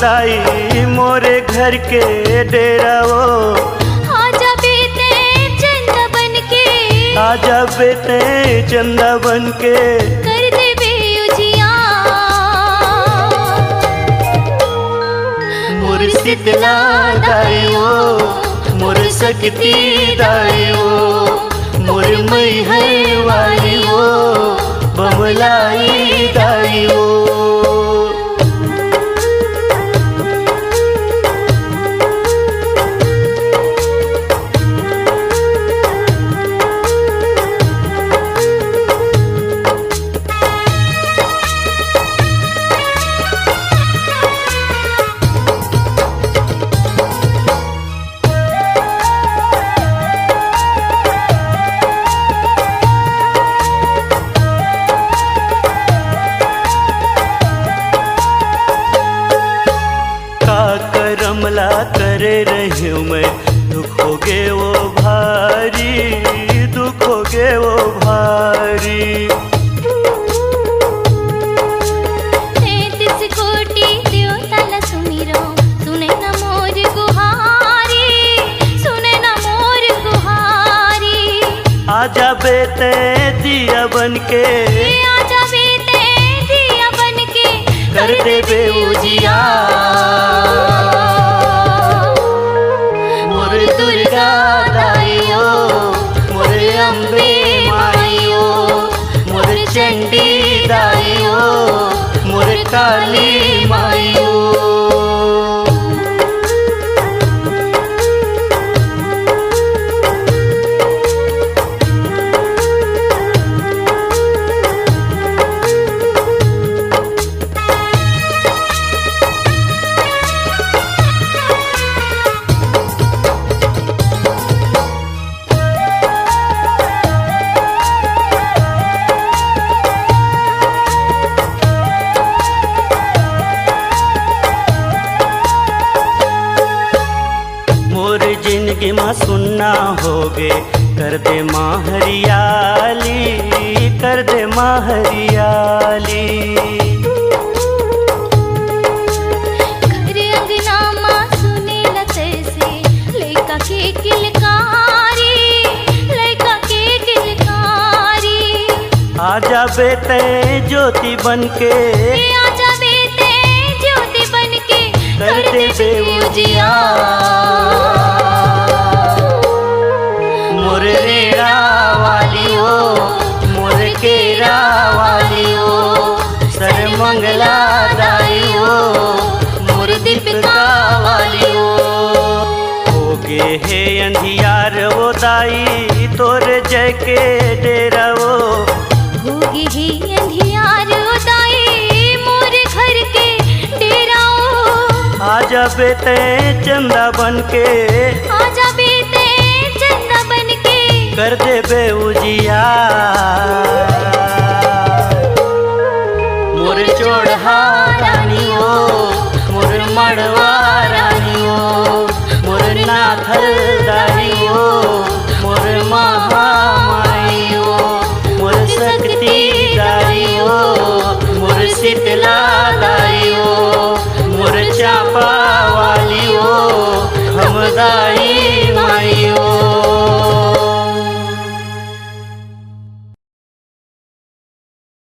दाई मोरे घर के डेरा वो। आजा बेटे चंदा बन के, आजा बेटे चंदा बन के, कर दे बेउजिया मोर शीतला दाई वो, मोर शक्ति दाई वो, मोर मैहर वाली वो, बमलाई दाई वो। करमला करे रही हूँ मैं, दुख हो गे वो भारी, दुख हो गे वो भारी। 33 कोटि देवताला सुमिरो, सुने न मोर गुहारी, सुने न मोर गुहारी। आजा बेटे दिया बन के, आजा बेटे दिया बन के, कर दे बेउजिया मोर दुर्गा दाइयो, मोर अम्बे माइयो, मोर चंडी दाइयो, मोर काली माइयो। जिंदगी माँ सुनना होगे, कर दे माँ हरियाली, कर दे माँ हरियाली। घर अंगना माँ सुने लते से, लैका के किलकारी, लैका के किलकारी। आजा बेटे ज्योति बन के, आजा बेटे ज्योति बन के, कर दे बेउजिया मोर रेड़ा वाली हो, मोर केरा वाली हो, सर मंगला दाई हो, मोर दीपिका वाली हो। होगे हे अंधियार वो दाई तोरे जय के डेरा वो। होगी ही अंधियार दाई मोर घर के डेरा वो। आजा बेटे चंदा बन के, आजा बेटे चंदा बन के, कर दे बेउजिया मोर चोढ़ा रानी हो, मोर मड़वा रानी हो, मोर नाथल दाई हो, मोर महामाई हो, मोर शक्ति दाई हो, मोर शीतला दाई हो, मोर चापा वाली हो, हम दाई